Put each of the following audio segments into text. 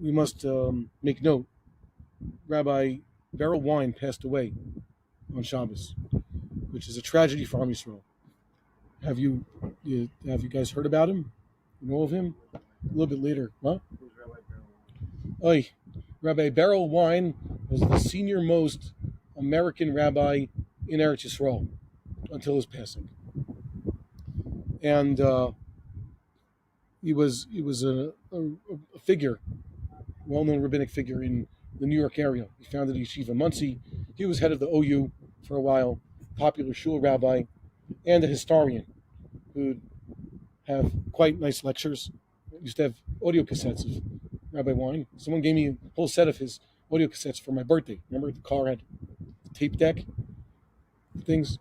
we must make note. Rabbi Berel Wine passed away on Shabbos, which is a tragedy for Am Yisrael. Have you guys heard about him? You know of him? A little bit later. Huh? Who's Rabbi Berel? Oy. Rabbi Berel Wine was the senior most American rabbi in Eretz Yisrael until his passing. And he was a figure, well-known rabbinic figure in the New York area. He founded Yeshiva Monsey. He was head of the OU for a while, popular shul rabbi, and a historian who'd have quite nice lectures. Used to have audio cassettes of Rabbi Wine. Someone gave me a whole set of his audio cassettes for my birthday. Remember, the car had the tape deck things?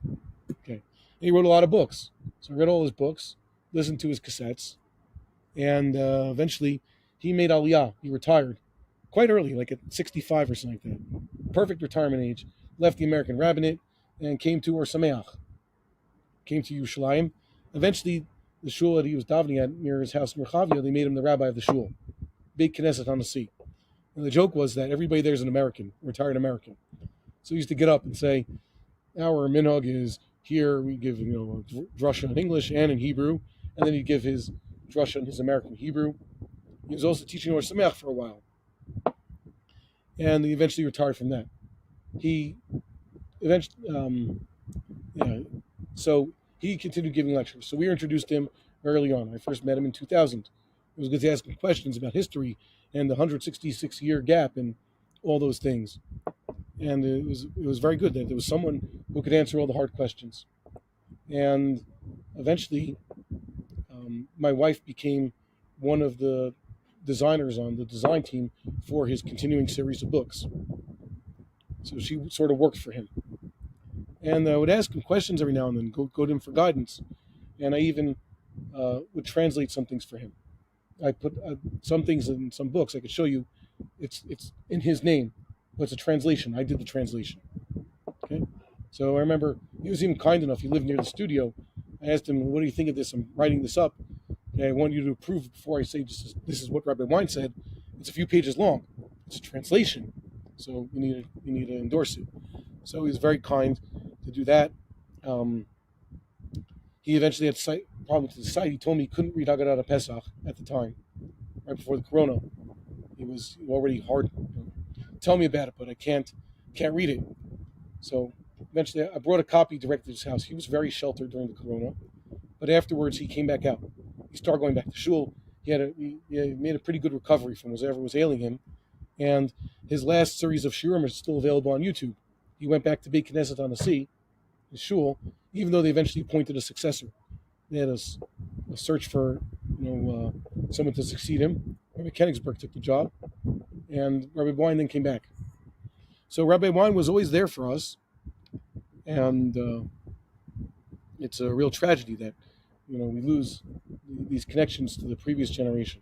Okay. And he wrote a lot of books. So I read all his books, listened to his cassettes, and eventually he made Aliyah. He retired quite early, like at 65 or something like that. Perfect retirement age. Left the American rabbinate and came to Or Sameach. Came to Yerushalayim. Eventually, the shul that he was davening at near his house in Rechavia, they made him the rabbi of the shul. Big Knesset on the sea. And the joke was that everybody there is an American, retired American. So he used to get up and say, our minhag is here, we give a drasha in English and in Hebrew, and then he'd give his drasha in his American Hebrew. He was also teaching Or Sameach for a while. And he eventually retired from that. He eventually, so he continued giving lectures. So we introduced him early on. I first met him in 2000. It was good to ask him questions about history and the 166-year gap and all those things. And it was very good that there was someone who could answer all the hard questions. And eventually, my wife became one of the designers on the design team for his continuing series of books. So she sort of worked for him. And I would ask him questions every now and then, go to him for guidance. And I even would translate some things for him. I put some things in some books. I could show you. It's in his name, but it's a translation. I did the translation. Okay. So I remember he was even kind enough. He lived near the studio. I asked him, "What do you think of this? I'm writing this up. Okay, I want you to approve it before I say this is what Rabbi Wine said. It's a few pages long. It's a translation, so you need to endorse it." So he was very kind to do that. He eventually had problems with the sight. He told me he couldn't read Haggadah Pesach at the time, right before the Corona. It was already hard. Tell me about it, but I can't read it. So eventually I brought a copy directly to his house. He was very sheltered during the Corona, but afterwards he came back out. He started going back to shul. He made a pretty good recovery from whatever was ailing him, and his last series of shiurim is still available on YouTube. He went back to Beit Knesset on the sea, his shul, even though they eventually appointed a successor. They had a search for someone to succeed him. Rabbi Koenigsberg took the job, and Rabbi Wine then came back. So Rabbi Wine was always there for us, and it's a real tragedy that we lose these connections to the previous generation.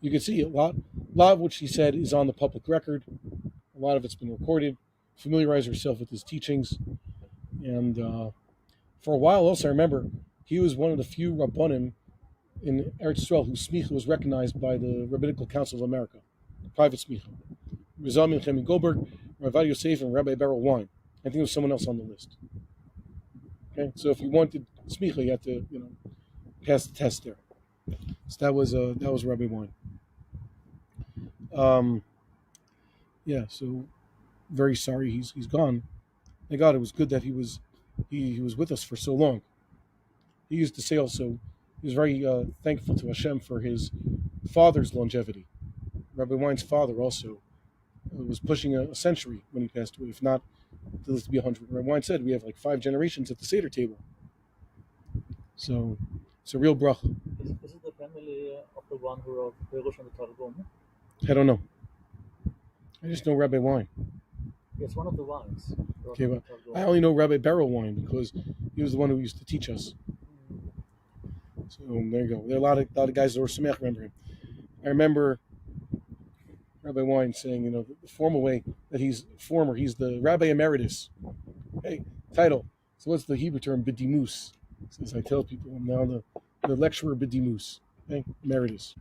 You can see a lot of what she said is on the public record. A lot of it's been recorded. Familiarize yourself with his teachings. And for a while also, I remember, he was one of the few Rabbanim in Eretz Yisrael whose smicha was recognized by the Rabbinical Council of America, the private smicha. Rizal Menachem Goldberg, Rabbi Yosef, and Rabbi Berel Wine. I think there was someone else on the list. Okay, so if you wanted smicha, you had to pass the test there. So that was Rabbi Wine. So very sorry he's gone. Thank God, it was good that he was with us for so long. He used to say also, he was very thankful to Hashem for his father's longevity. Rabbi Wine's father also was pushing a century when he passed away, if not to live to be 100. Rabbi Wine said we have like 5 generations at the Seder table. So it's a real bracha. Is it the family of the one who wrote Perush on the Targum? I don't know. I just know Rabbi Wine. It's one of the wines. Okay, but I only know Rabbi Berel Wine because he was the one who used to teach us. So there you go. There are a lot of guys that were Sameach remember him. I remember Rabbi Wine saying, the formal way that he's the Rabbi Emeritus. Hey, title. So what's the Hebrew term? B'dimus. Since I tell people I'm now the lecturer B'dimus. Okay, Emeritus.